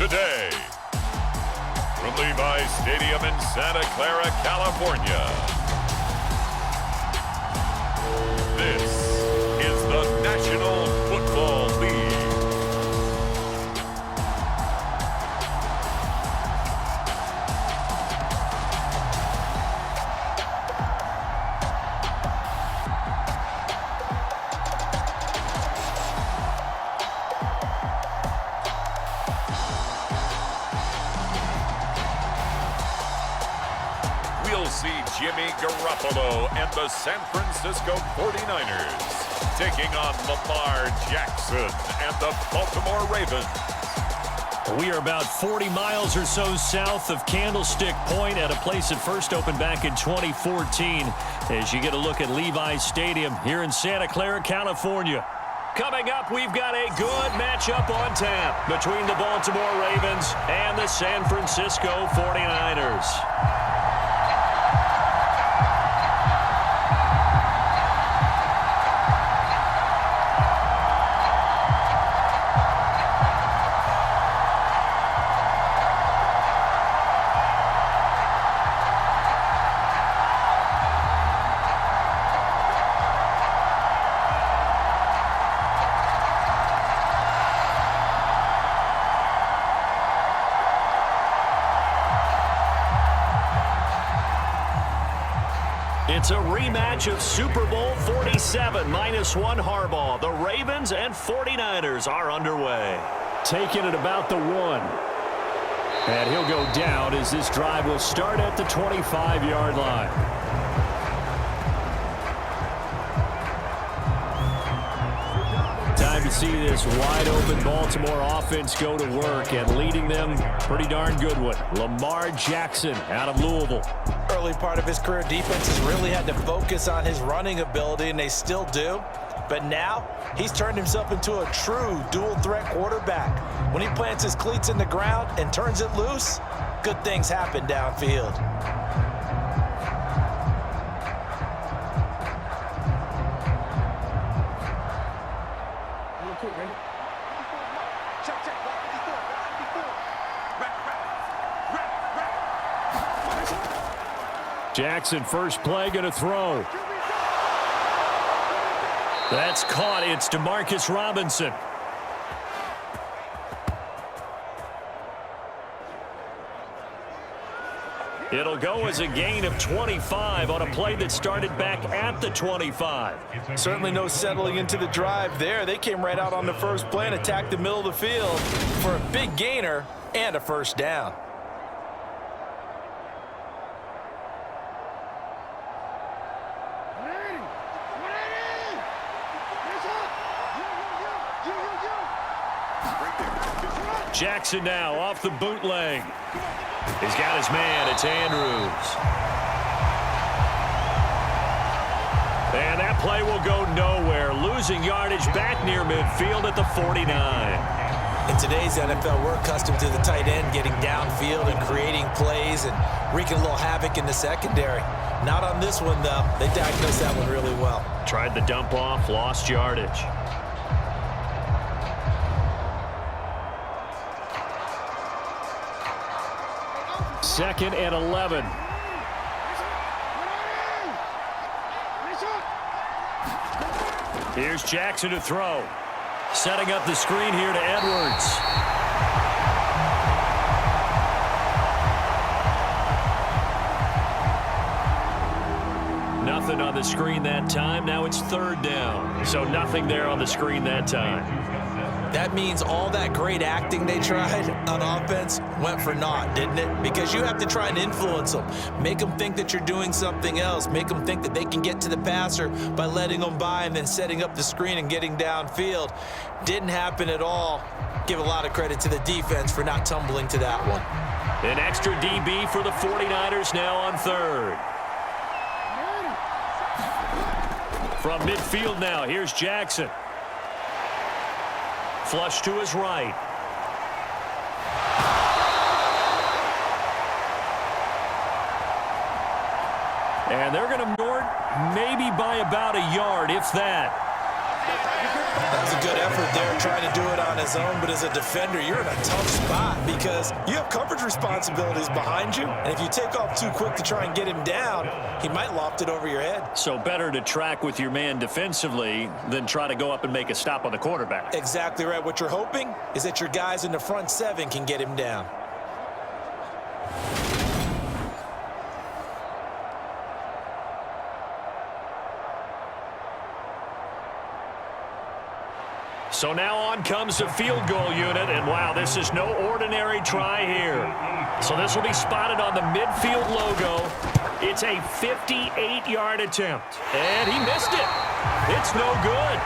today. From Levi's Stadium in Santa Clara, California, this is the National Football League. We'll see Jimmy Garoppolo and the San Francisco 49ers taking on Lamar Jackson and the Baltimore Ravens. We are about 40 miles or so south of Candlestick Point at a place that first opened back in 2014 as you get a look at Levi's Stadium here in Santa Clara, California. Coming up, we've got a good matchup on tap between the Baltimore Ravens and the San Francisco 49ers. It's a rematch of Super Bowl 47, -1 Harbaugh. The Ravens and 49ers are underway. Taking it about the 1. And he'll go down as this drive will start at the 25-yard line. Time to see this wide-open Baltimore offense go to work, and leading them, pretty darn good one, Lamar Jackson out of Louisville. Early part of his career, defense has really had to focus on his running ability, and they still do. But now, he's turned himself into a true dual-threat quarterback. When he plants his cleats in the ground and turns it loose, good things happen downfield. Jackson, first play, going to throw. That's caught. It's Demarcus Robinson. It'll go as a gain of 25 on a play that started back at the 25. Certainly no settling into the drive there. They came right out on the first play and attacked the middle of the field for a big gainer and a first down. Jackson now off the bootleg. He's got his man. It's Andrews. And that play will go nowhere. Losing yardage back near midfield at the 49. In today's NFL, we're accustomed to the tight end getting downfield and creating plays and wreaking a little havoc in the secondary. Not on this one, though. They diagnosed that one really well. Tried the dump off, lost yardage. Second and 11. Here's Jackson to throw. Setting up the screen here to Edwards. Nothing on the screen that time. Now it's third down. So nothing there on the screen that time. That means all that great acting they tried on offense went for naught, didn't it? Because you have to try and influence them. Make them think that you're doing something else. Make them think that they can get to the passer by letting them by and then setting up the screen and getting downfield. Didn't happen at all. Give a lot of credit to the defense for not tumbling to that one. An extra DB for the 49ers now on third. From midfield now, here's Jackson. Flush to his right. And they're going to north maybe by about a yard, if that. That was a good effort there, trying to do it on his own, but as a defender, you're in a tough spot because you have coverage responsibilities behind you, and if you take off too quick to try and get him down, he might loft it over your head. So better to track with your man defensively than try to go up and make a stop on the quarterback. Exactly right. What you're hoping is that your guys in the front seven can get him down. So now on comes the field goal unit, and wow, this is no ordinary try here. So this will be spotted on the midfield logo. It's a 58-yard attempt, and he missed it. It's no good.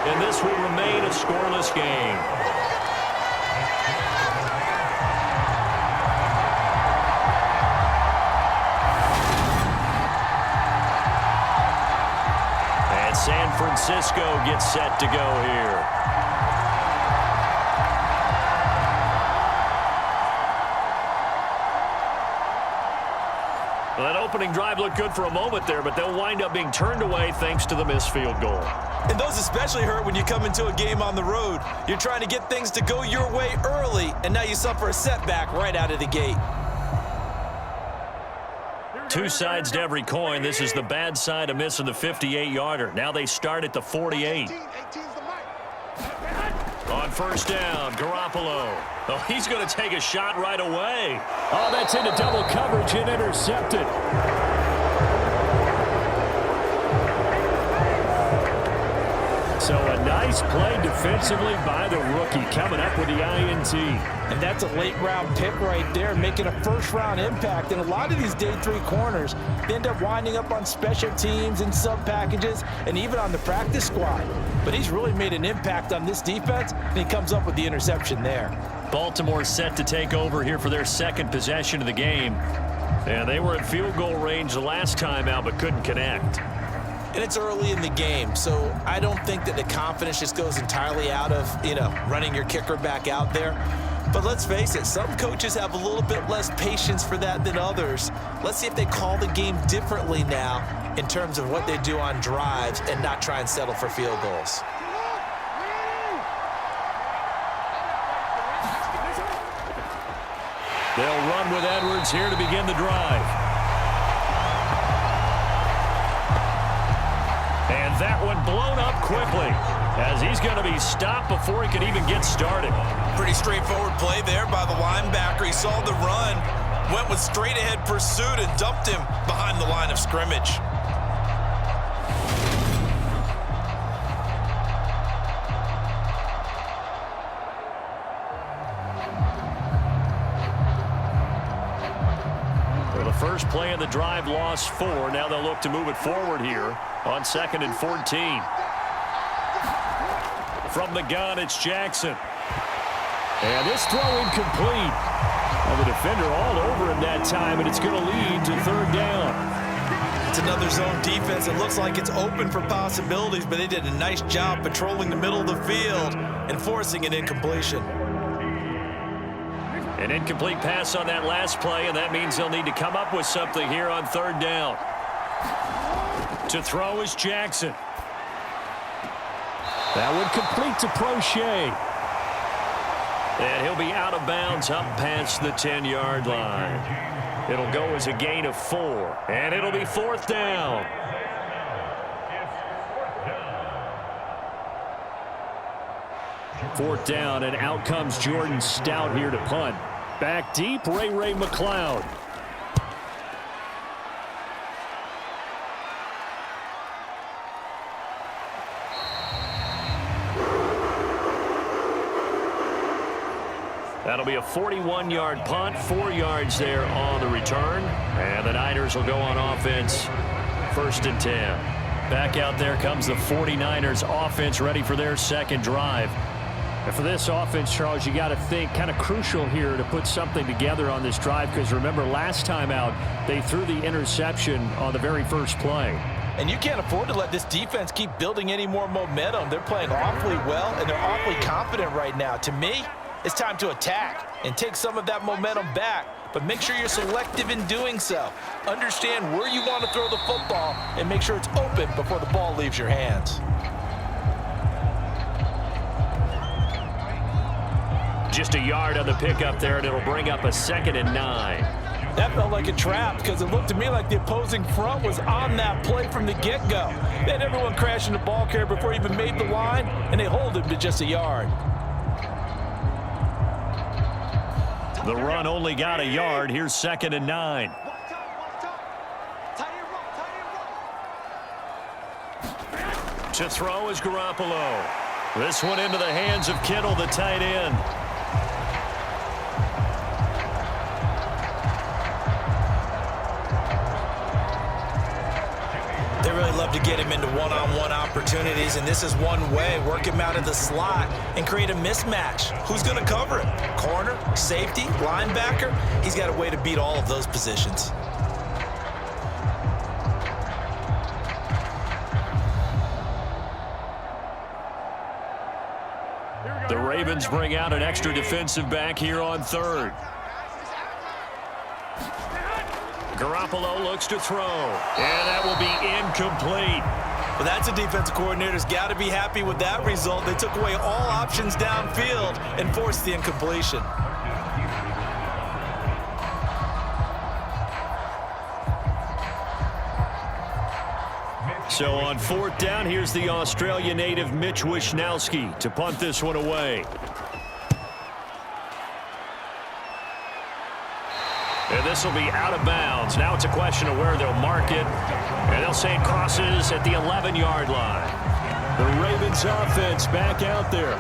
And this will remain a scoreless game. San Francisco gets set to go here. Well, that opening drive looked good for a moment there, but they'll wind up being turned away thanks to the missed field goal. And those especially hurt when you come into a game on the road. You're trying to get things to go your way early, and now you suffer a setback right out of the gate. Two sides to every coin. This is the bad side of missing the 58-yarder. Now they start at the 48. On first down, Garoppolo. Oh, he's going to take a shot right away. Oh, that's into double coverage and intercepted. So a nice play defensively by the rookie, coming up with the INT. And that's a late-round pick right there, making a first-round impact. And a lot of these day three corners, they end up winding up on special teams and sub-packages and even on the practice squad. But he's really made an impact on this defense, and he comes up with the interception there. Baltimore set to take over here for their second possession of the game. And they were at field goal range the last time out, but couldn't connect. And it's early in the game, so I don't think that the confidence just goes entirely out of, running your kicker back out there. But let's face it, some coaches have a little bit less patience for that than others. Let's see if they call the game differently now in terms of what they do on drives and not try and settle for field goals. They'll run with Edwards here to begin the drive. And that one blown up quickly as he's going to be stopped before he can even get started. Pretty straightforward play there by the linebacker. He saw the run, went with straight-ahead pursuit, and dumped him behind the line of scrimmage. Well, the first play of the drive lost 4. Now they'll look to move it forward here on 2nd and 14. From the gun, it's Jackson. And this throw incomplete. Well, the defender all over him that time, and it's going to lead to 3rd down. It's another zone defense. It looks like it's open for possibilities, but they did a nice job patrolling the middle of the field and forcing an incompletion. An incomplete pass on that last play, and that means they'll need to come up with something here on 3rd down. To throw is Jackson. That would complete to Prochet. And he'll be out of bounds up past the 10-yard line. It'll go as a gain of 4, and it'll be 4th down. Fourth down, and out comes Jordan Stout here to punt. Back deep, Ray McLeod. That'll be a 41-yard punt, 4 yards there on the return. And the Niners will go on offense, 1st and 10. Back out there comes the 49ers offense, ready for their second drive. And for this offense, Charles, you got to think kind of crucial here to put something together on this drive, because remember last time out, they threw the interception on the very first play. And you can't afford to let this defense keep building any more momentum. They're playing awfully well, and they're awfully confident right now. To me, it's time to attack and take some of that momentum back, but make sure you're selective in doing so. Understand where you want to throw the football and make sure it's open before the ball leaves your hands. Just a yard on the pickup there, and it'll bring up a 2nd and 9. That felt like a trap because it looked to me like the opposing front was on that play from the get-go. They had everyone crashing the ball carrier before he even made the line, and they hold him to just a yard. The run only got a yard. Here's 2nd and 9. To throw is Garoppolo. This one into the hands of Kittle, the tight end. They really love to get him into one-on-one opportunities, and this is one way. Work him out of the slot and create a mismatch. Who's going to cover him? Corner, safety, linebacker? He's got a way to beat all of those positions. The Ravens bring out an extra defensive back here on 3rd. Garoppolo looks to throw, and that will be incomplete. Well, that's a defensive coordinator's got to be happy with that result. They took away all options downfield and forced the incompletion. So on 4th down, here's the Australia native Mitch Wishnowsky to punt this one away. And this will be out of bounds. Now it's a question of where they'll mark it. And they'll say it crosses at the 11-yard line. The Ravens offense back out there.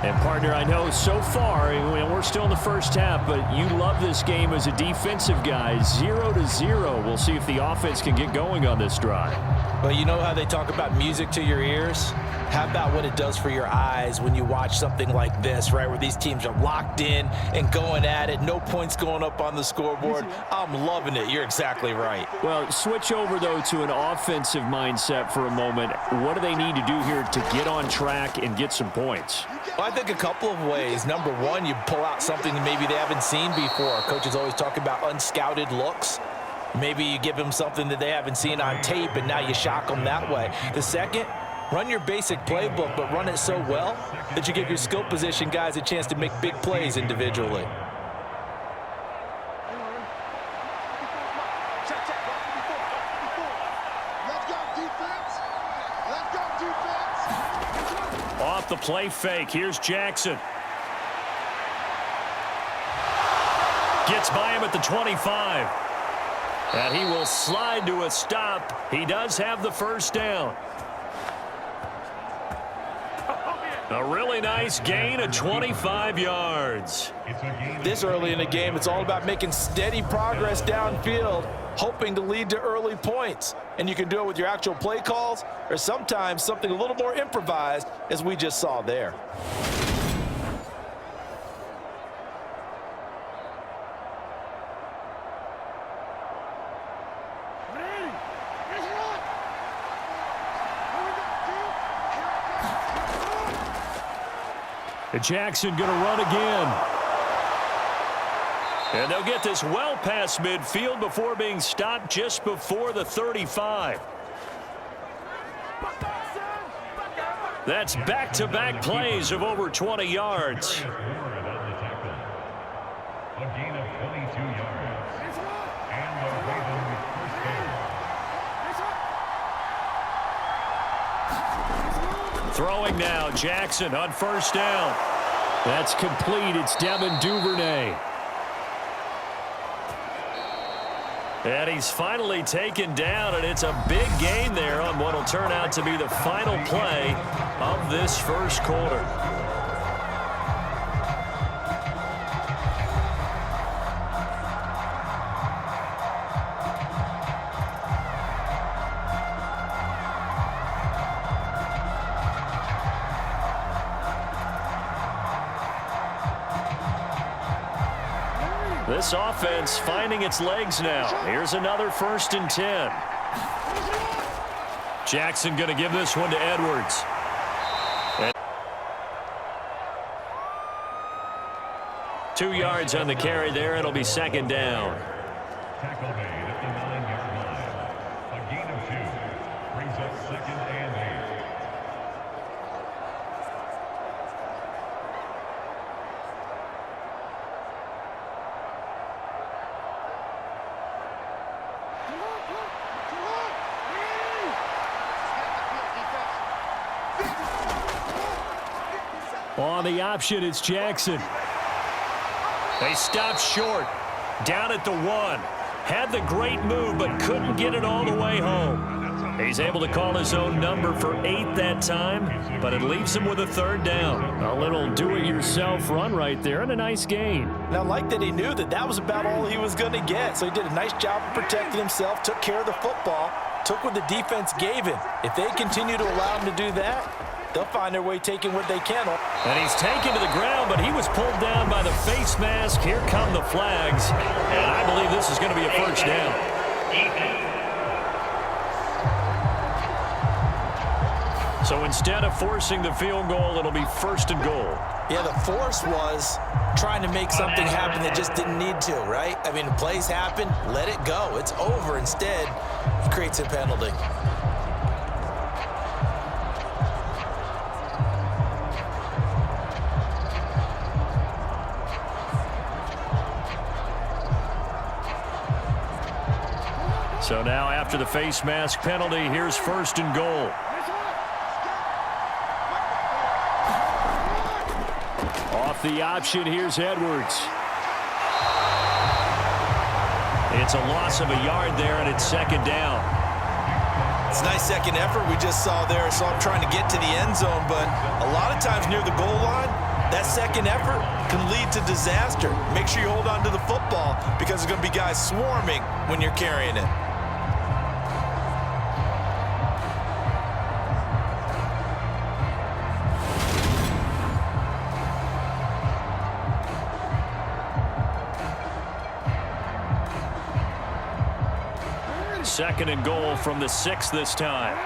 And, partner, I know so far, we're still in the first half, but you love this game as a defensive guy. 0-0. We'll see if the offense can get going on this drive. Well, you know how they talk about music to your ears? How about what it does for your eyes when you watch something like this, right, where these teams are locked in and going at it, no points going up on the scoreboard? I'm loving it. You're exactly right. Well, switch over, though, to an offensive mindset for a moment. What do they need to do here to get on track and get some points? Well, I think a couple of ways. Number one, you pull out something that maybe they haven't seen before. Coaches always talk about unscouted looks. Maybe you give them something that they haven't seen on tape, and now you shock them that way. The second, run your basic playbook, but run it so well that you give your skill position guys a chance to make big plays individually. Off the play fake. Here's Jackson. Gets by him at the 25. And he will slide to a stop. He does have the first down. A really nice gain of 25 yards. This early in the game, it's all about making steady progress downfield, hoping to lead to early points. And you can do it with your actual play calls or sometimes something a little more improvised, as we just saw there. And Jackson going to run again. And they'll get this well past midfield before being stopped just before the 35. That's back-to-back plays of over 20 yards. A gain of 22 yards. And the Ravens first down. Throwing now, Jackson on first down. That's complete. It's Devin Duvernay. And he's finally taken down, and it's a big gain there on what will turn out to be the final play of this first quarter. This offense finding its legs now. Here's another 1st and 10. Jackson going to give this one to Edwards. And 2 yards on the carry there. It'll be 2nd down. Tackle made at the 9-yard line. A gain of 2 brings up 2nd and 8. On the option, it's Jackson. They stopped short. Down at the 1. Had the great move, but couldn't get it all the way home. He's able to call his own number for 8 that time, but it leaves him with a 3rd down. A little do-it-yourself run right there and a nice gain. And I like that he knew that that was about all he was going to get. So he did a nice job of protecting himself, took care of the football, took what the defense gave him. If they continue to allow him to do that, they'll find their way taking what they can. And he's taken to the ground, but he was pulled down by the face mask. Here come the flags, and I believe this is going to be a 1st down. So instead of forcing the field goal, it'll be 1st and goal. Yeah, the force was trying to make something happen that just didn't need to, right? I mean, the plays happen, let it go. It's over. Instead, he creates a penalty. So now after the face mask penalty, here's 1st and goal. Off the option, here's Edwards. It's a loss of a yard there, and it's 2nd down. It's a nice second effort we just saw there. So I'm trying to get to the end zone, but a lot of times near the goal line, that second effort can lead to disaster. Make sure you hold on to the football because there's going to be guys swarming when you're carrying it. Second and goal from the 6 this time.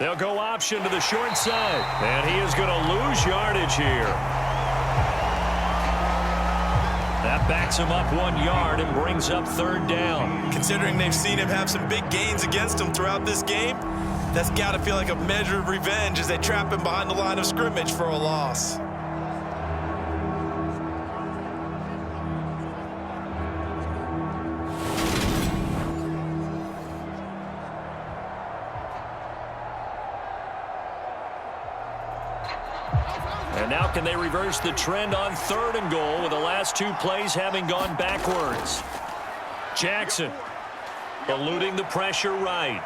They'll go option to the short side. And he is going to lose yardage here. That backs him up 1 yard and brings up 3rd down. Considering they've seen him have some big gains against him throughout this game, that's got to feel like a measure of revenge as they trap him behind the line of scrimmage for a loss. And now can they reverse the trend on 3rd and goal with the last 2 plays having gone backwards? Jackson eluding the pressure right.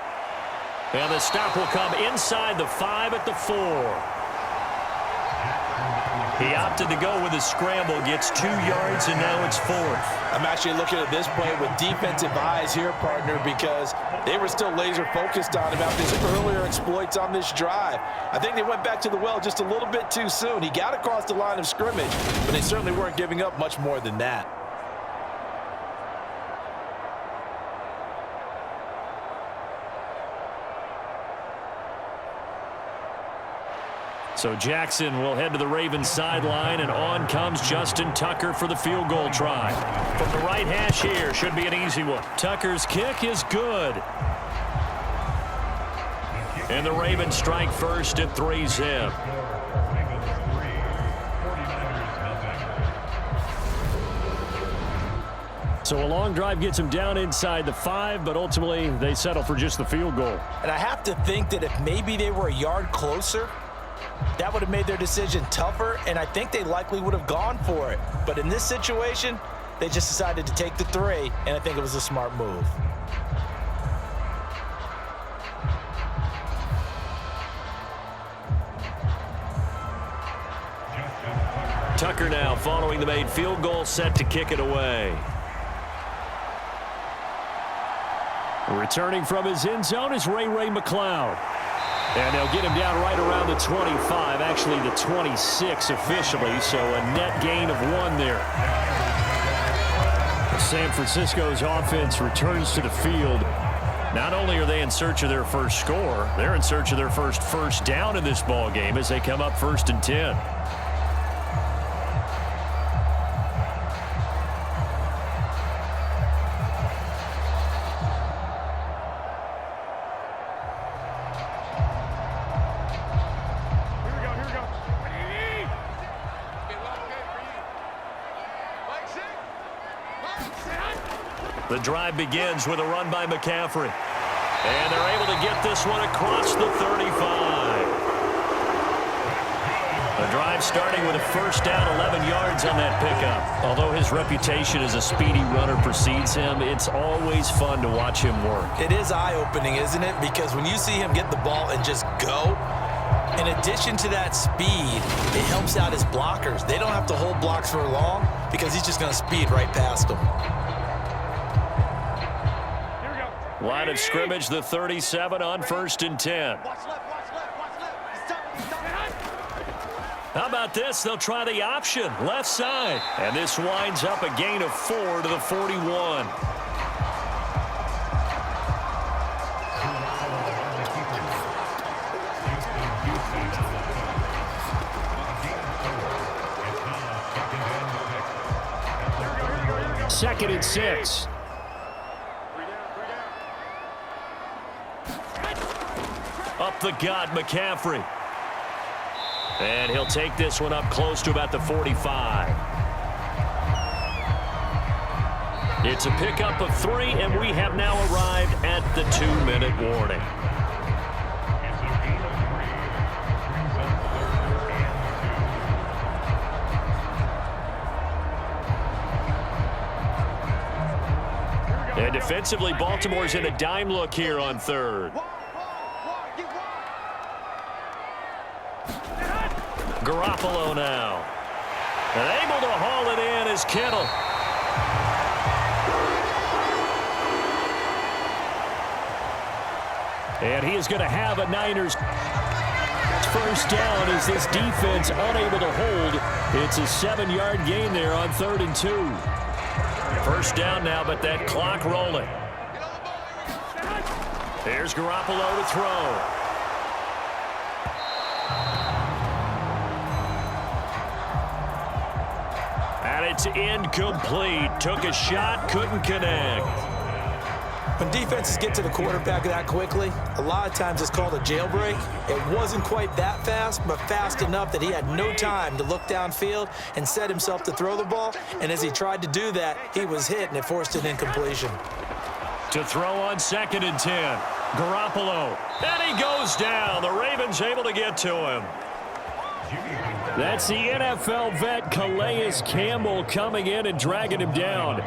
And the stop will come inside the 5 at the 4. He opted to go with a scramble, gets 2 yards, and now it's 4th. I'm actually looking at this play with defensive eyes here, partner, because they were still laser focused on about his earlier exploits on this drive. I think they went back to the well just a little bit too soon. He got across the line of scrimmage, but they certainly weren't giving up much more than that. So Jackson will head to the Ravens sideline, and on comes Justin Tucker for the field goal try. From the right hash here, should be an easy one. Tucker's kick is good. And the Ravens strike first at 3-zip. So a long drive gets him down inside the 5, but ultimately they settle for just the field goal. And I have to think that if maybe they were a yard closer, that would have made their decision tougher, and I think they likely would have gone for it. But in this situation, they just decided to take the 3, and I think it was a smart move. Tucker now following the made field goal, set to kick it away. Returning from his end zone is Ray McCloud. And they'll get him down right around the 25, actually the 26 officially, so a net gain of 1 there. San Francisco's offense returns to the field. Not only are they in search of their first score, they're in search of their first down in this ball game as they come up 1st and 10. The drive begins with a run by McCaffrey. And they're able to get this one across the 35. The drive starting with a first down, 11 yards on that pickup. Although his reputation as a speedy runner precedes him, it's always fun to watch him work. It is eye-opening, isn't it? Because when you see him get the ball and just go, in addition to that speed, it helps out his blockers. They don't have to hold blocks for long because he's just going to speed right past them. Line of scrimmage, the 37 on 1st and 10. How about this? They'll try the option, left side. And this winds up a gain of 4 to the 41. Second and 6. Up the gut, McCaffrey. And he'll take this one up close to about the 45. It's a pickup of 3, and we have now arrived at the 2-minute warning. And defensively, Baltimore's in a dime look here on 3rd. Garoppolo now. And able to haul it in is Kittle. And he is going to have a Niners first down as this defense unable to hold. It's a 7-yard gain there on 3rd and 2. First down now, but that clock rolling. Here's Garoppolo to throw. And it's incomplete. Took a shot, couldn't connect. When defenses get to the quarterback that quickly, a lot of times it's called a jailbreak. It wasn't quite that fast, but fast enough that he had no time to look downfield and set himself to throw the ball. And as he tried to do that, he was hit, and it forced an incompletion. To throw on 2nd and 10. Garoppolo. And he goes down. The Ravens able to get to him. That's the NFL vet Calais Campbell coming in and dragging him down.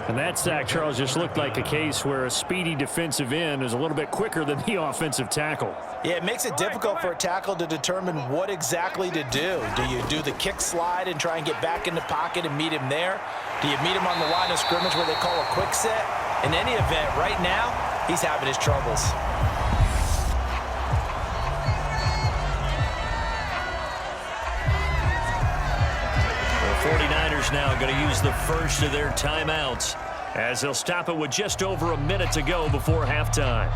And that sack, Charles, just looked like a case where a speedy defensive end is a little bit quicker than the offensive tackle. Yeah, it makes it difficult for a tackle to determine what exactly to do. Do you do the kick slide and try and get back in the pocket and meet him there? Do you meet him on the line of scrimmage where they call a quick set? In any event, right now, he's having his troubles. The 49ers now going to use the first of their timeouts as they'll stop it with just over a minute to go before halftime.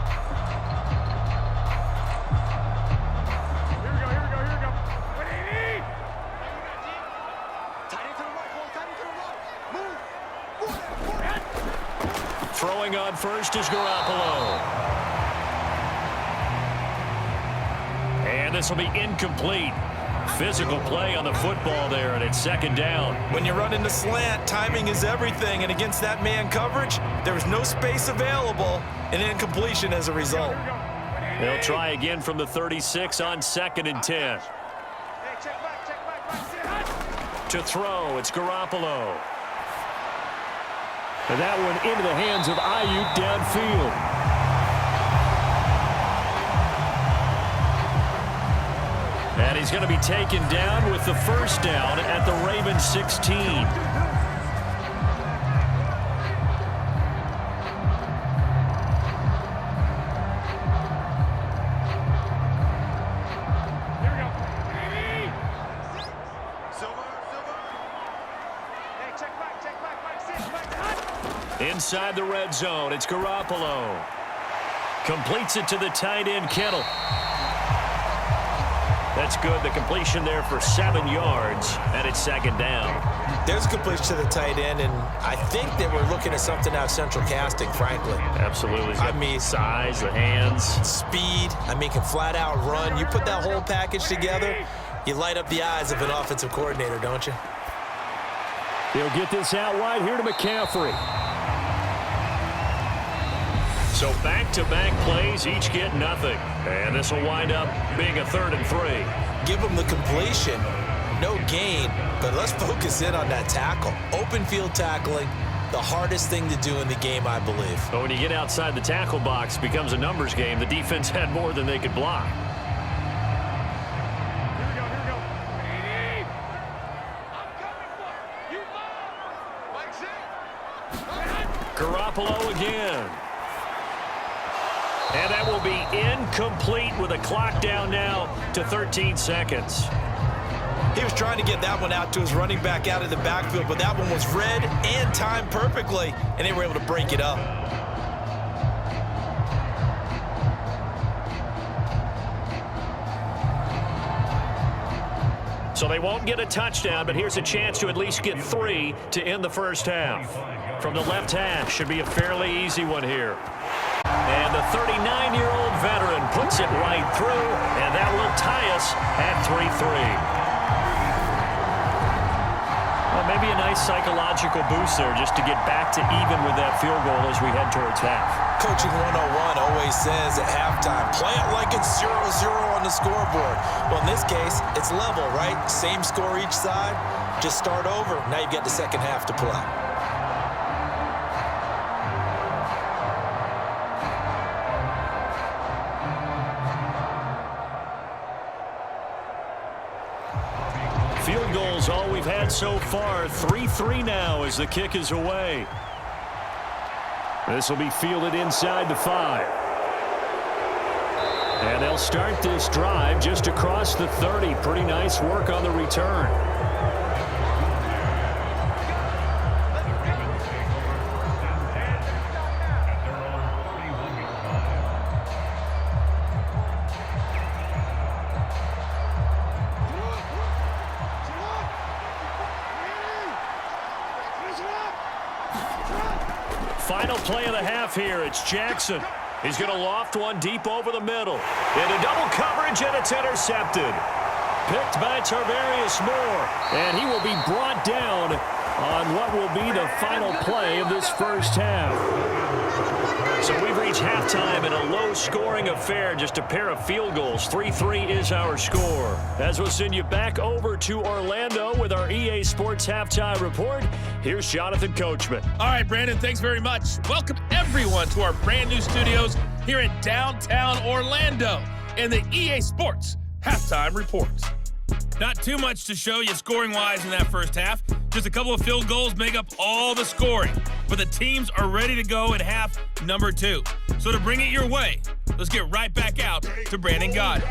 Throwing on first is Garoppolo. And this will be incomplete. Physical play on the football there, and it's 2nd down. When you run into slant, timing is everything, and against that man coverage, there was no space available, and incompletion as a result. They'll try again from the 36 on 2nd and 10. To throw, it's Garoppolo. And that one into the hands of Ayuk downfield. And he's going to be taken down with the first down at the Ravens 16. Inside the red zone, it's Garoppolo. Completes it to the tight end, Kittle. That's good. The completion there for 7 yards, and it's 2nd down. There's a completion to the tight end, and I think that we're looking at something out of central casting, frankly. Absolutely. I mean, size, the hands. Speed. I mean, can flat out run. You put that whole package together, you light up the eyes of an offensive coordinator, don't you? They'll get this out wide here to McCaffrey. So back-to-back plays, each get nothing. And this will wind up being a 3rd and 3. Give them the completion. No gain, but let's focus in on that tackle. Open field tackling, the hardest thing to do in the game, I believe. But when you get outside the tackle box, it becomes a numbers game. The defense had more than they could block. Garoppolo again. And that will be incomplete with a clock down now to 13 seconds. He was trying to get that one out to his running back out of the backfield, but that one was read and timed perfectly, and they were able to break it up. So they won't get a touchdown, but here's a chance to at least get 3 to end the first half. From the left hash, should be a fairly easy one here. And the 39-year-old veteran puts it right through, and that will tie us at 3-3. Well, maybe a nice psychological boost there just to get back to even with that field goal as we head towards half. Coaching 101 always says at halftime, play it like it's 0-0 on the scoreboard. Well, in this case, it's level, right? Same score each side. Just start over. Now you've got the second half to play. Field goals all we've had so far. 3-3 now as the kick is away. This will be fielded inside the 5. And they'll start this drive just across the 30. Pretty nice work on the return. Final play of the half here. It's Jackson. He's going to loft one deep over the middle. Into double coverage, and it's intercepted. Picked by Tarvarius Moore. And he will be brought down on what will be the final play of this first half. So we've reached halftime in a low-scoring affair, just a pair of field goals. 3-3 is our score. As we'll send you back over to Orlando with our EA Sports Halftime Report, here's Jonathan Coachman. All right, Brandon, thanks very much. Welcome, everyone, to our brand-new studios here in downtown Orlando in the EA Sports Halftime Report. Not too much to show you scoring-wise in that first half. Just a couple of field goals make up all the scoring. But the teams are ready to go in half number 2. So to bring it your way, let's get right back out to Brandon Gaudin.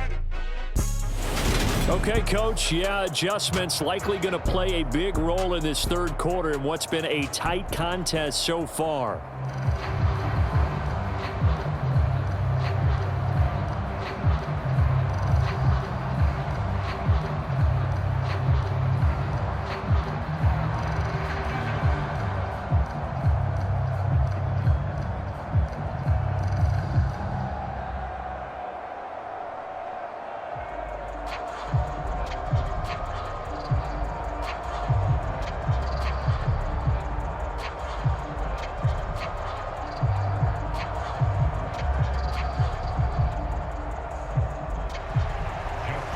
Okay, Coach. Yeah, adjustments likely going to play a big role in this third quarter in what's been a tight contest so far.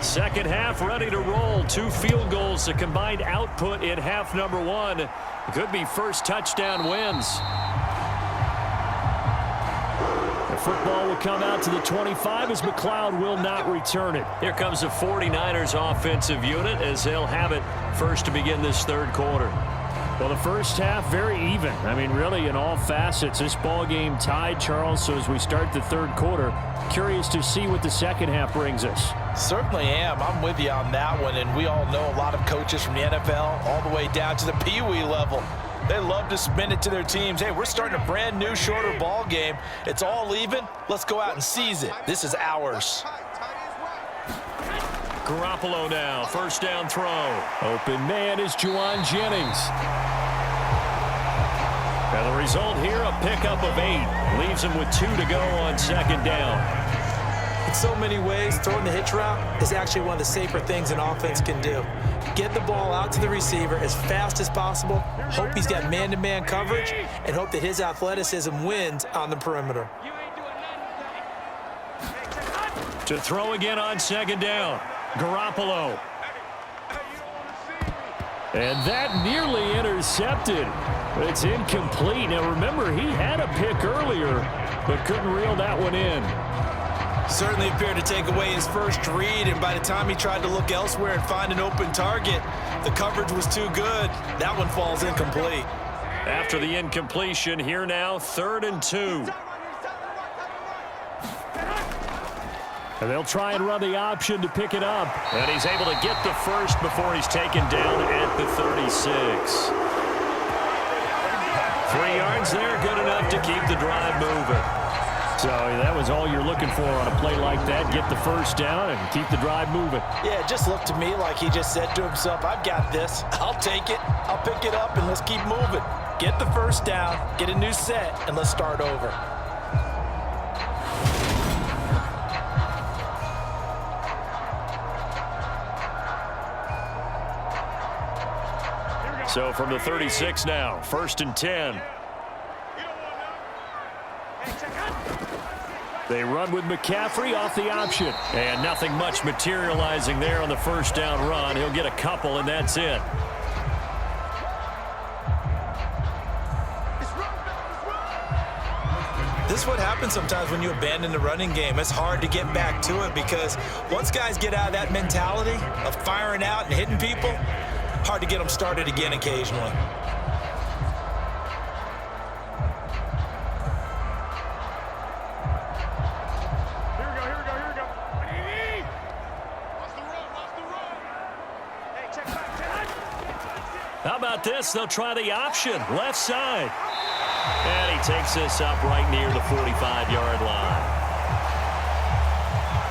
Second half ready to roll. 2 field goals, the combined output in half number 1. It could be first touchdown wins. The football will come out to the 25 as McLeod will not return it. Here comes the 49ers offensive unit as they'll have it first to begin this third quarter. Well, the first half, very even. I mean, really, in all facets, this ball game tied, Charles. So as we start the third quarter, curious to see what the second half brings us. Certainly am. I'm with you on that one. And we all know a lot of coaches from the NFL all the way down to the Pee Wee level. They love to spin it to their teams. Hey, we're starting a brand new, shorter ball game. It's all even. Let's go out and seize it. This is ours. Garoppolo now, first down throw. Open man is Juwan Jennings. And the result here, a pickup of 8. Leaves him with 2 to go on second down. In so many ways, throwing the hitch route is actually one of the safer things an offense can do. Get the ball out to the receiver as fast as possible, hope he's got man-to-man coverage, and hope that his athleticism wins on the perimeter. To throw again on second down. Garoppolo. And that nearly intercepted. It's incomplete. Now remember, he had a pick earlier, but couldn't reel that one in. Certainly appeared to take away his first read, and by the time he tried to look elsewhere and find an open target, the coverage was too good. That one falls incomplete. After the incompletion, here now, 3rd and 2. And they'll try and run the option to pick it up. And he's able to get the first before he's taken down at the 36. 3 yards there, good enough to keep the drive moving. So that was all you're looking for on a play like that. Get the first down and keep the drive moving. Yeah, it just looked to me like he just said to himself, I've got this. I'll take it. I'll pick it up, and let's keep moving. Get the first down, get a new set, and let's start over. So from the 36 now, 1st and 10. They run with McCaffrey off the option. And nothing much materializing there on the first down run. He'll get a couple, and that's it. This is what happens sometimes when you abandon the running game. It's hard to get back to it because once guys get out of that mentality of firing out and hitting people, hard to get them started again occasionally. How about this? They'll try the option, left side. And he takes this up right near the 45-yard line.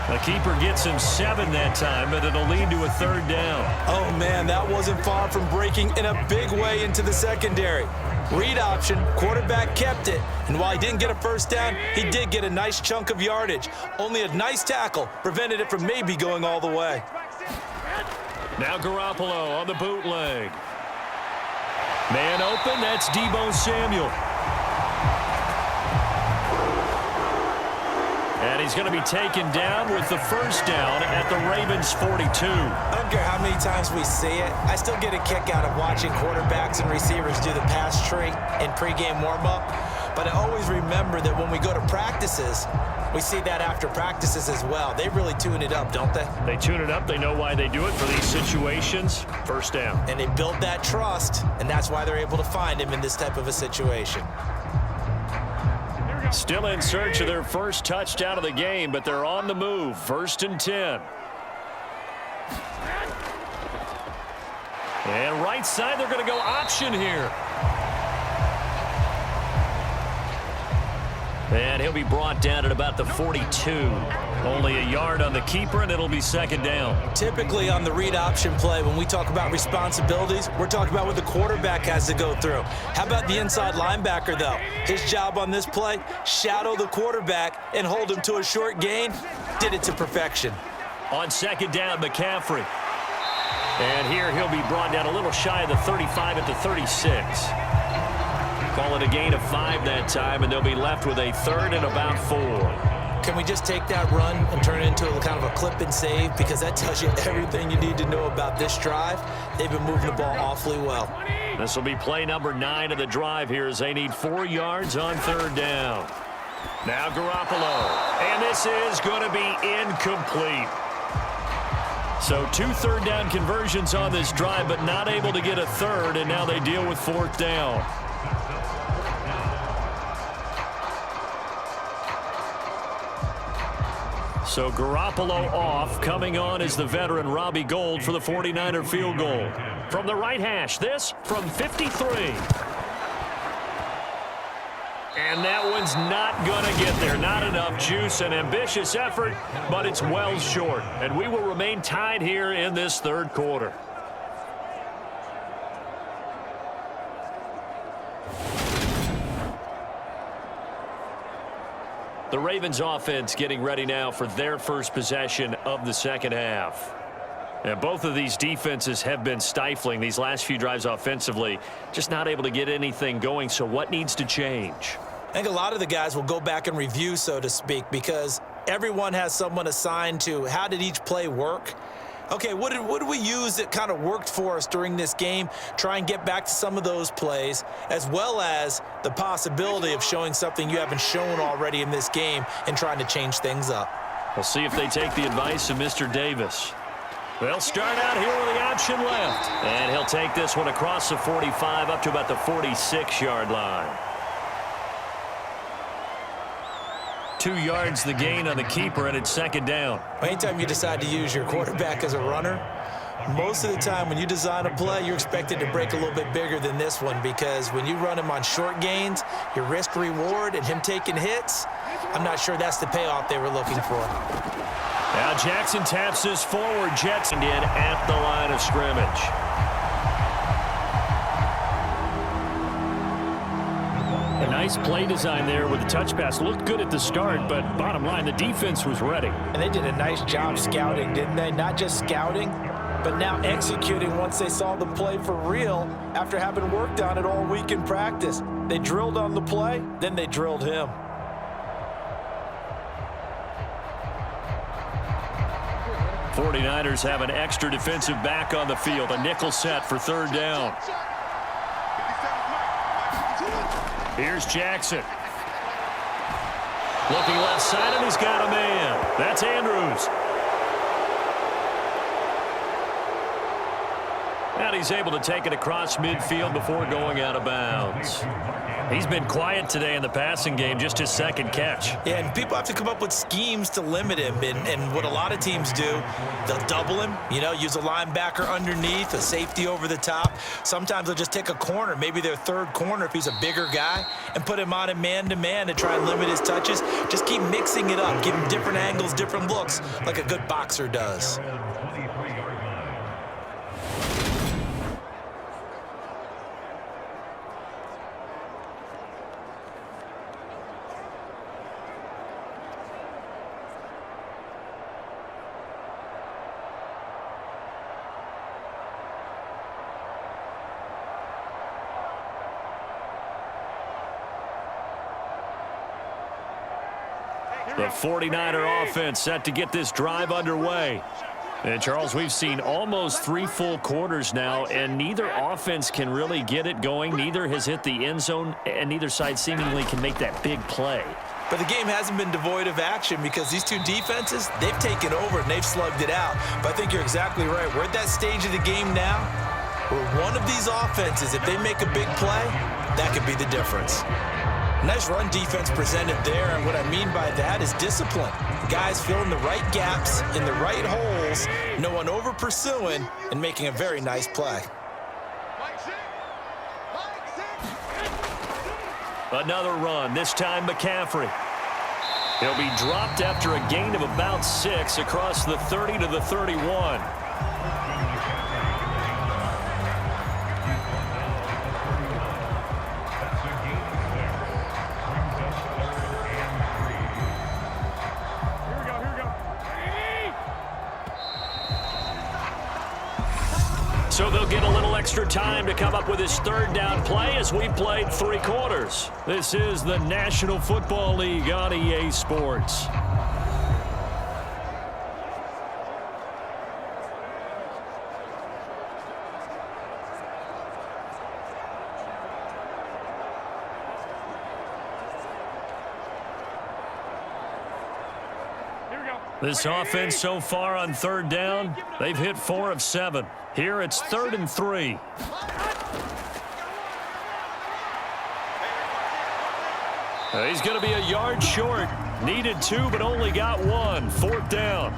The keeper gets him 7 that time, but it'll lead to a 3rd down. Oh, man, that wasn't far from breaking in a big way into the secondary. Read option, quarterback kept it, and while he didn't get a first down, he did get a nice chunk of yardage. Only a nice tackle prevented it from maybe going all the way. Now Garoppolo on the bootleg. Man open, that's Deebo Samuel. And he's going to be taken down with the first down at the Ravens' 42. I don't care how many times we see it. I still get a kick out of watching quarterbacks and receivers do the pass tree in pregame warm-up. But I always remember that when we go to practices, we see that after practices as well. They really tune it up, don't they? They tune it up. They know why they do it for these situations. First down. And they build that trust, and that's why they're able to find him in this type of a situation. Still in search of their first touchdown of the game, but they're on the move. 1st and 10. And right side, they're going to go option here. And he'll be brought down at about the 42. Only a yard on the keeper, and it'll be 2nd down. Typically on the read option play, when we talk about responsibilities, we're talking about what the quarterback has to go through. How about the inside linebacker, though? His job on this play, shadow the quarterback and hold him to a short gain. Did it to perfection. On 2nd down, McCaffrey. And here he'll be brought down a little shy of the 35 at the 36. Call it a gain of 5 that time, and they'll be left with a 3rd and about 4. Can we just take that run and turn it into a kind of a clip and save? Because that tells you everything you need to know about this drive. They've been moving the ball awfully well. This will be play number 9 of the drive here as they need 4 yards on 3rd down. Now Garoppolo. And this is going to be incomplete. So 2 3rd down conversions on this drive, but not able to get a 3rd, and now they deal with 4th down. So Garoppolo off. Coming on is the veteran Robbie Gould for the 49er field goal. From the right hash, this from 53. And that one's not going to get there. Not enough juice. An ambitious effort, but it's well short. And we will remain tied here in this 3rd quarter. The Ravens offense getting ready now for their first possession of the 2nd half. And both of these defenses have been stifling these last few drives offensively, just not able to get anything going. So what needs to change? I think a lot of the guys will go back and review, so to speak, because everyone has someone assigned to how did each play work. Okay, what did we use that kind of worked for us during this game? Try and get back to some of those plays, as well as the possibility of showing something you haven't shown already in this game and trying to change things up. We'll see if they take the advice of Mr. Davis. They'll start out here with the option left. And he'll take this one across the 45 up to about the 46-yard line. 2 yards the gain on the keeper, and it's second down. Anytime you decide to use your quarterback as a runner, most of the time when you design a play, you're expected to break a little bit bigger than this one, because when you run him on short gains, your risk reward and him taking hits, I'm not sure that's the payoff they were looking for. Now Jackson taps this forward. Jets in at the line of scrimmage. A nice play design there with the touch pass. Looked good at the start, but bottom line, the defense was ready. And they did a nice job scouting, didn't they? Not just scouting, but now executing once they saw the play for real after having worked on it all week in practice. They drilled on the play, then they drilled him. '49ers have an extra defensive back on the field. A nickel set for third down. Here's Jackson. Looking left side, and he's got a man. That's Andrews. And he's able to take it across midfield before going out of bounds. He's been quiet today in the passing game, just his second catch. Yeah, and people have to come up with schemes to limit him. And what a lot of teams do, they'll double him, use a linebacker underneath, a safety over the top. Sometimes they'll just take a corner, maybe their third corner if he's a bigger guy, and put him on a man-to-man to try and limit his touches. Just keep mixing it up, give him different angles, different looks, like a good boxer does. The 49er offense set to get this drive underway. And, Charles, we've seen almost 3 full quarters now, and neither offense can really get it going. Neither has hit the end zone, and neither side seemingly can make that big play. But the game hasn't been devoid of action because these two defenses, they've taken over and they've slugged it out. But I think you're exactly right. We're at that stage of the game now where one of these offenses, if they make a big play, that could be the difference. Nice run defense presented there, and what I mean by that is discipline. Guys filling the right gaps in the right holes, no one over pursuing, and making a very nice play. Another run, this time McCaffrey. He'll be dropped after a gain of about 6 across the 30 to the 31. So they'll get a little extra time to come up with his third down play as we played 3 quarters. This is the National Football League on EA Sports. This offense so far on third down, they've hit 4 of 7. Here it's 3rd and 3. He's going to be a yard short. Needed 2, but only got 1. 4th down.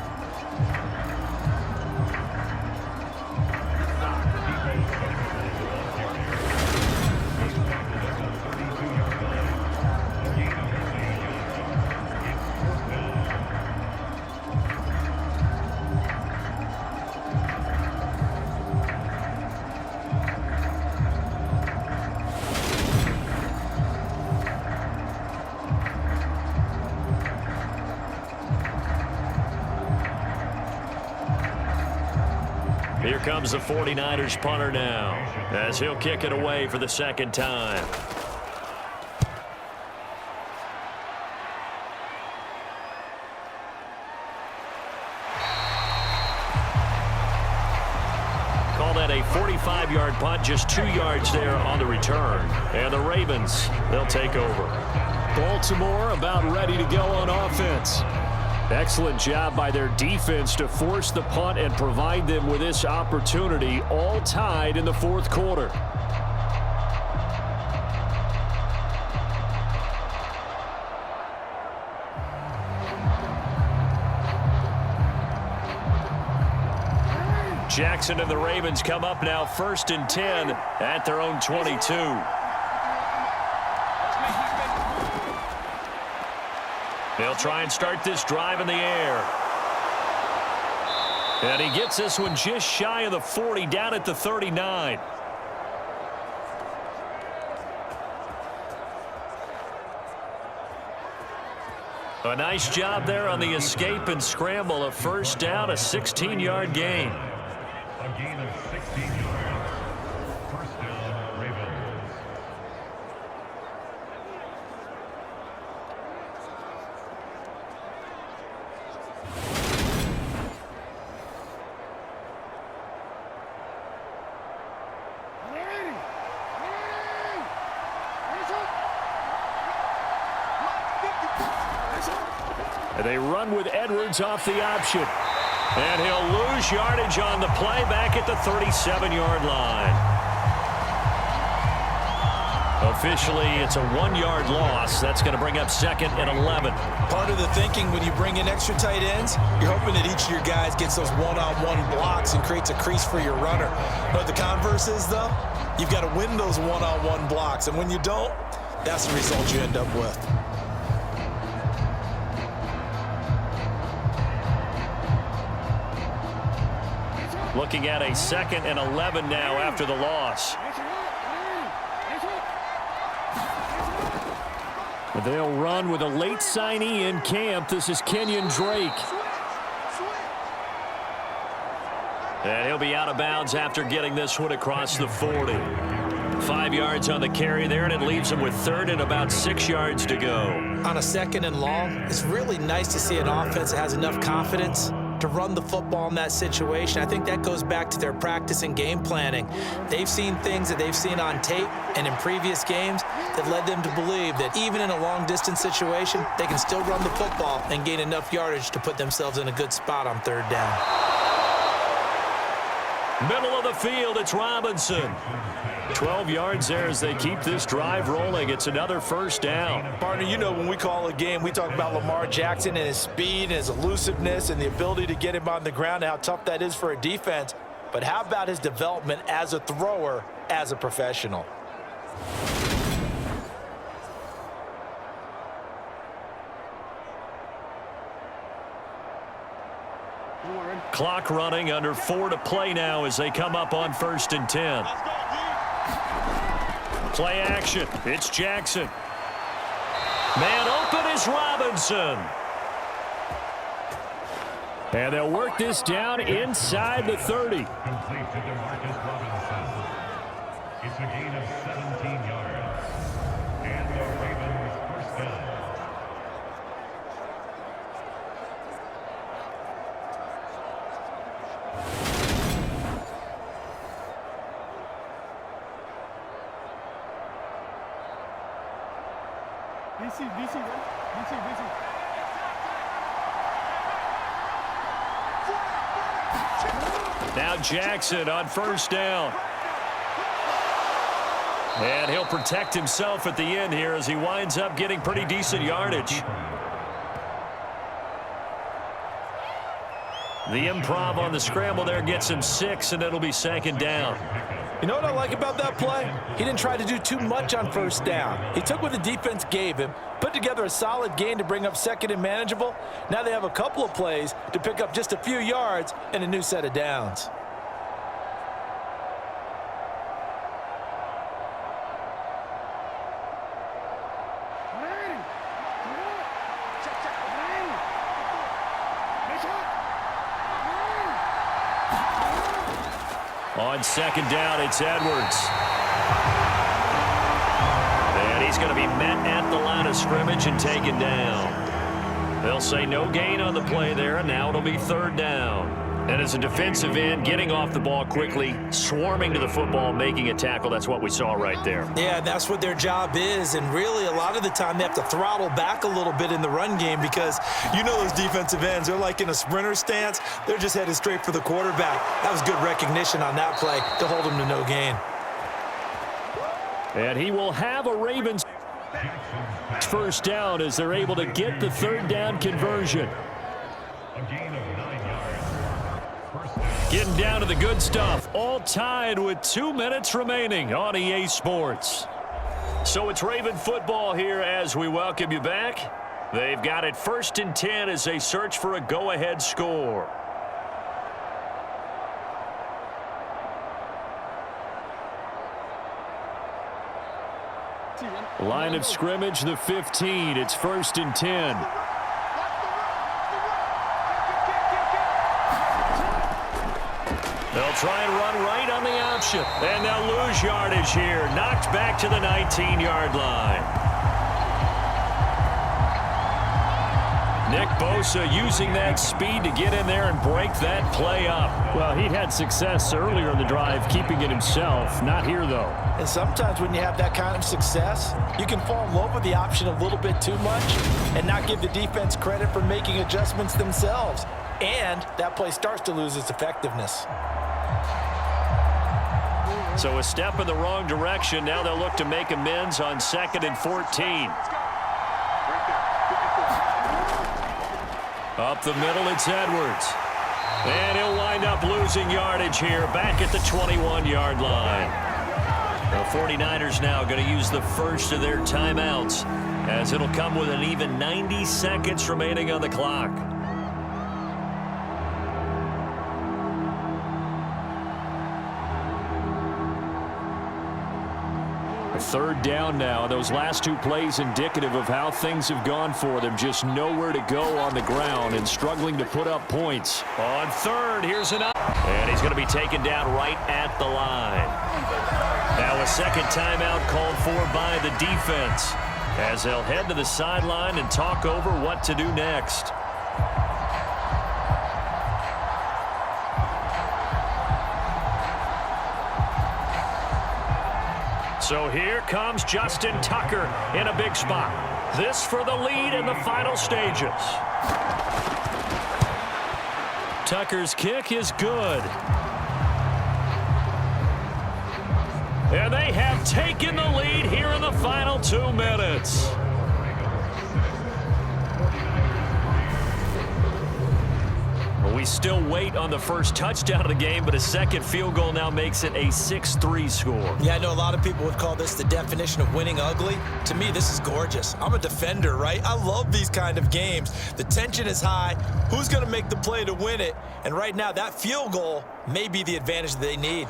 Here comes the 49ers punter now, as he'll kick it away for the second time. and a 45-yard punt, just 2 yards there on the return. And the Ravens, they'll take over. Baltimore about ready to go on offense. Excellent job by their defense to force the punt and provide them with this opportunity, all tied in the fourth quarter. Jackson and the Ravens come up now 1st and 10 at their own 22. They'll try and start this drive in the air. And he gets this one just shy of the 40, down at the 39. A nice job there on the escape and scramble. A first down, a 16-yard gain. A gain of 16 yards. First down, Ravens. And they run with Edwards off the option. And he'll lose yardage on the play back at the 37-yard line. Officially, it's a 1-yard loss. That's going to bring up 2nd and 11. Part of the thinking when you bring in extra tight ends, you're hoping that each of your guys gets those one-on-one blocks and creates a crease for your runner. But the converse is, though, you've got to win those one-on-one blocks. And when you don't, that's the result you end up with. Looking at a 2nd and 11 now after the loss. They'll run with a late signee in camp. This is Kenyon Drake. And he'll be out of bounds after getting this one across the 40. 5 yards on the carry there, and it leaves him with 3rd and about 6 yards to go. On a 2nd and long, it's really nice to see an offense that has enough confidence to run the football in that situation. I think that goes back to their practice and game planning. They've seen things that they've seen on tape and in previous games that led them to believe that even in a long-distance situation, they can still run the football and gain enough yardage to put themselves in a good spot on 3rd down. Middle of the field, it's Robinson. 12 yards there as they keep this drive rolling. It's another first down. Partner, you know when we call a game, we talk about Lamar Jackson and his speed and his elusiveness and the ability to get him on the ground, how tough that is for a defense. But how about his development as a thrower, as a professional? Clock running, under 4 to play now as they come up on 1st and 10. Play action. It's Jackson. Man open is Robinson. And they'll work this down inside the 30. Complete to DeMarcus Robinson. It's a gain of 17 yards. And the Ravens first down. Now Jackson on 1st down. And he'll protect himself at the end here as he winds up getting pretty decent yardage. The improv on the scramble there gets him 6, and it'll be 2nd down. You know what I like about that play? He didn't try to do too much on 1st down. He took what the defense gave him, put together a solid gain to bring up 2nd and manageable. Now they have a couple of plays to pick up just a few yards and a new set of downs. On 2nd down, it's Edwards. And he's going to be met at the line of scrimmage and taken down. They'll say no gain on the play there, and now it'll be 3rd down. And as a defensive end, getting off the ball quickly, swarming to the football, making a tackle, that's what we saw right there. Yeah, that's what their job is, and really a lot of the time they have to throttle back a little bit in the run game because you know those defensive ends, they're like in a sprinter stance. They're just headed straight for the quarterback. That was good recognition on that play to hold him to no gain. And he will have a Ravens first down as they're able to get the third down conversion. A gain of 9 yards. First down. Getting down to the good stuff. All tied with 2 minutes remaining on EA Sports. So it's Raven football here as we welcome you back. They've got it 1st and 10 as they search for a go-ahead score. Line of scrimmage, the 15. It's 1st and 10. They'll try and run right on the option. And they'll lose yardage here. Knocked back to the 19-yard line. Nick Bosa using that speed to get in there and break that play up. Well, he had success earlier in the drive keeping it himself. Not here, though. And sometimes when you have that kind of success, you can fall in love with the option a little bit too much and not give the defense credit for making adjustments themselves. And that play starts to lose its effectiveness. So a step in the wrong direction. Now they'll look to make amends on 2nd and 14. Up the middle, it's Edwards. And he'll wind up losing yardage here back at the 21-yard line. The 49ers now going to use the first of their timeouts as it'll come with an even 90 seconds remaining on the clock. Third down now. Those last 2 plays indicative of how things have gone for them. Just nowhere to go on the ground and struggling to put up points. On 3rd, here's an up. And he's going to be taken down right at the line. Now a second timeout called for by the defense as they'll head to the sideline and talk over what to do next. So here comes Justin Tucker in a big spot. This for the lead in the final stages. Tucker's kick is good. And they have taken the lead here in the final 2 minutes. We still wait on the first touchdown of the game, but a second field goal now makes it a 6-3 score. Yeah, I know a lot of people would call this the definition of winning ugly. To me, this is gorgeous. I'm a defender, right? I love these kind of games. The tension is high. Who's going to make the play to win it? And right now, that field goal may be the advantage that they need.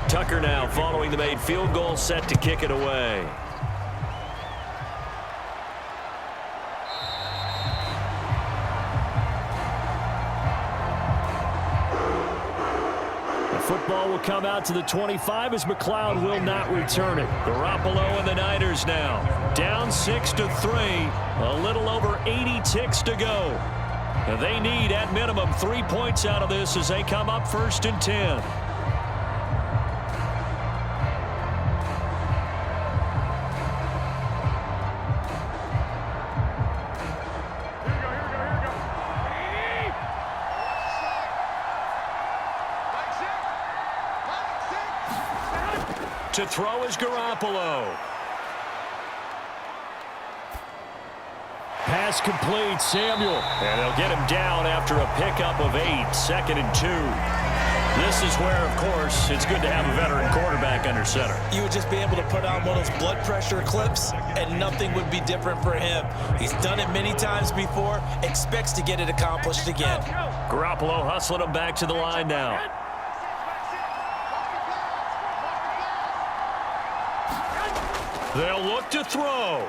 Tucker now following the made field goal, set to kick it away. Football will come out to the 25 as McLeod will not return it. Garoppolo and the Niners now down 6-3. A little over 80 ticks to go. They need at minimum 3 points out of this as they come up 1st and 10. To throw is Garoppolo. Pass complete, Samuel. And they'll get him down after a pickup of 8, 2nd and 2. This is where, of course, it's good to have a veteran quarterback under center. You would just be able to put on one of those blood pressure clips, and nothing would be different for him. He's done it many times before, expects to get it accomplished again. Garoppolo hustling him back to the line now. They'll look to throw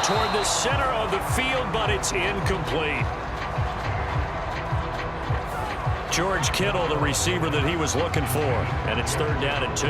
toward the center of the field, but it's incomplete. George Kittle, the receiver that he was looking for, and it's 3rd down and 2.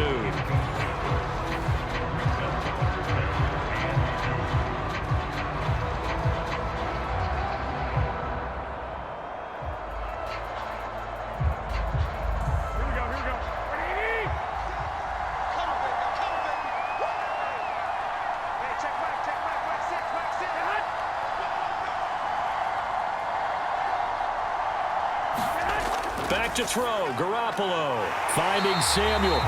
Back to throw. Garoppolo finding Samuel.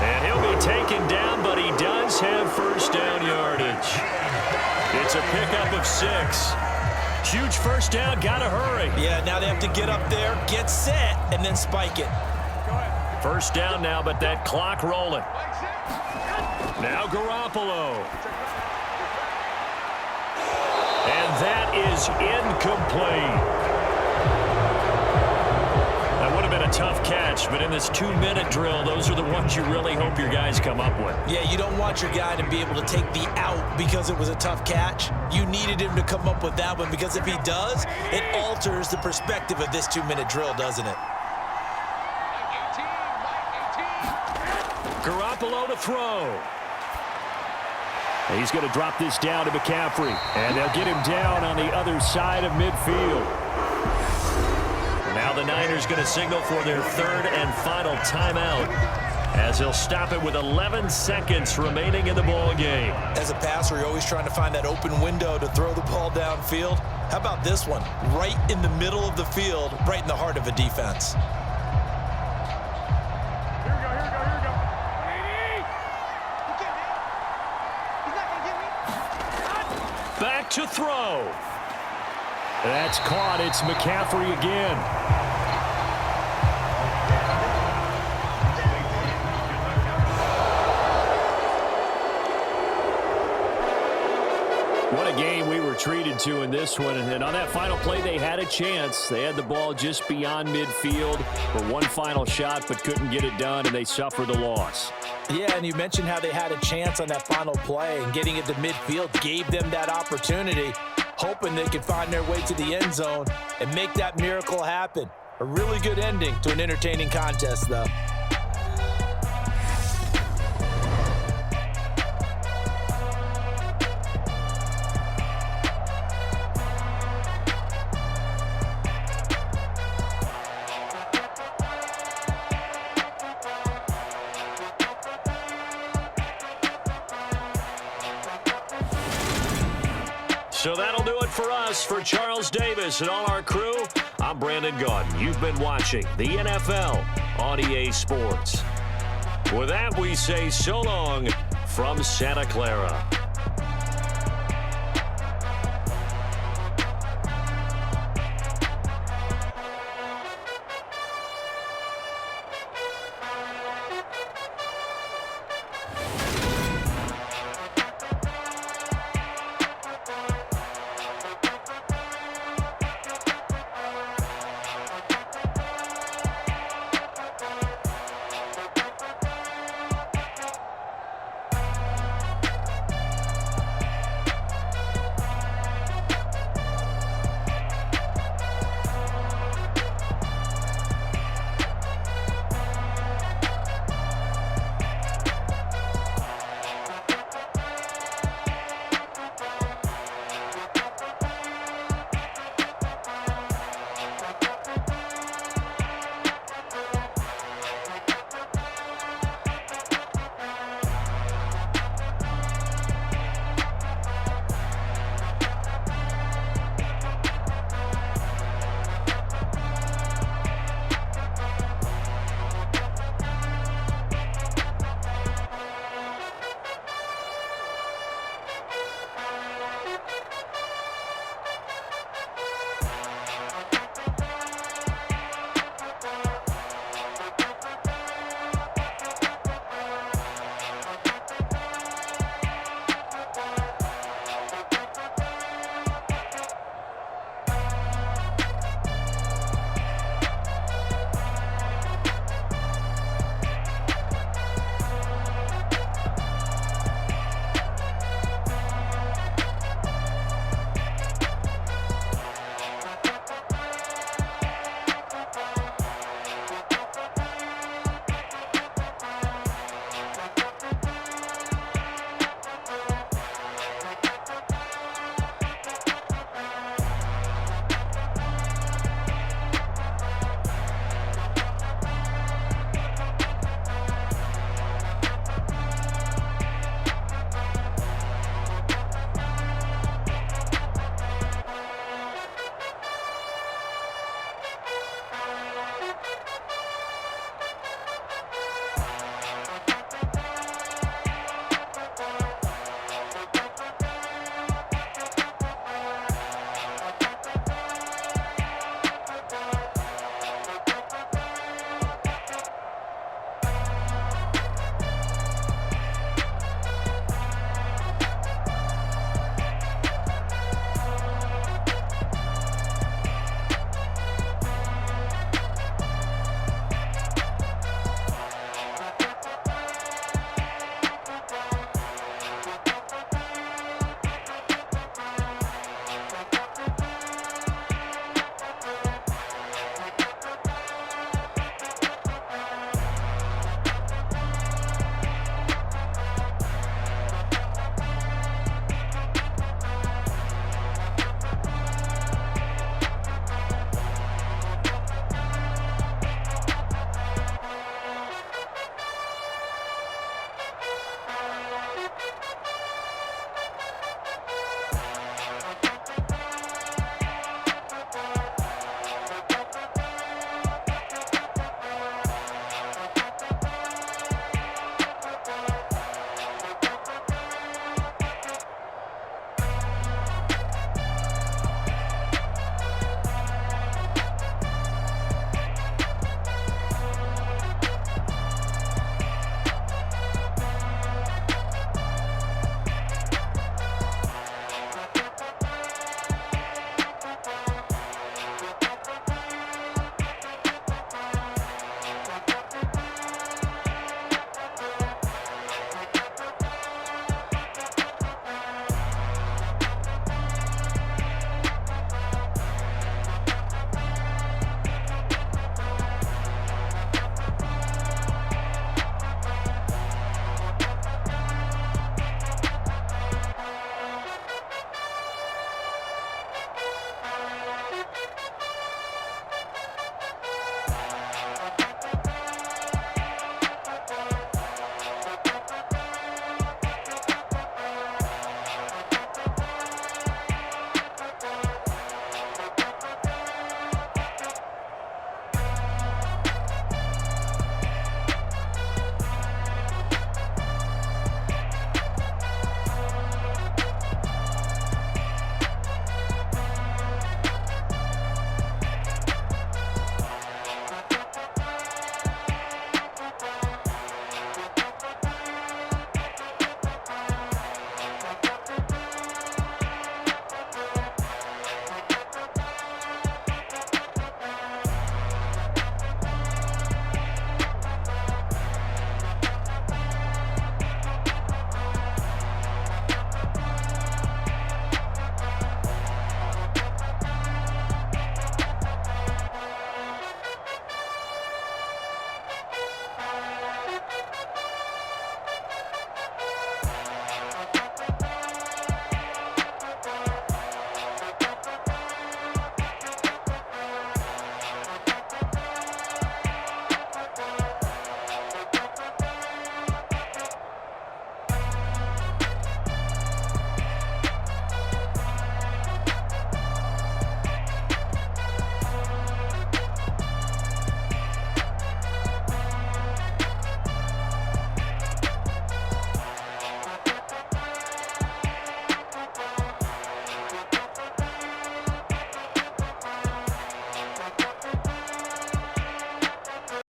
And he'll be taken down, but he does have first down yardage. It's a pickup of 6. Huge first down. Got to hurry. Yeah, now they have to get up there, get set, and then spike it. First down now, but that clock rolling. Now Garoppolo. And that is incomplete. That would have been a tough catch, but in this 2-minute drill, those are the ones you really hope your guys come up with. Yeah, you don't want your guy to be able to take the out because it was a tough catch. You needed him to come up with that one, because if he does, it alters the perspective of this 2-minute drill, doesn't it? Garoppolo to throw. He's going to drop this down to McCaffrey, and they'll get him down on the other side of midfield. Now the Niners going to signal for their third and final timeout, as he'll stop it with 11 seconds remaining in the ball game. As a passer, you're always trying to find that open window to throw the ball downfield. How about this one? Right in the middle of the field, right in the heart of a defense. Back to throw. That's caught. It's McCaffrey again. What a game we were treated to in this one. And on that final play, they had a chance. They had the ball just beyond midfield for one final shot, but couldn't get it done, and they suffered the loss. Yeah, and you mentioned how they had a chance on that final play, and getting it to midfield gave them that opportunity, hoping they could find their way to the end zone and make that miracle happen. A really good ending to an entertaining contest, though. So that'll do it for us. For Charles Davis and all our crew, I'm Brandon Gaudin. You've been watching the NFL on EA Sports. With that, we say so long from Santa Clara.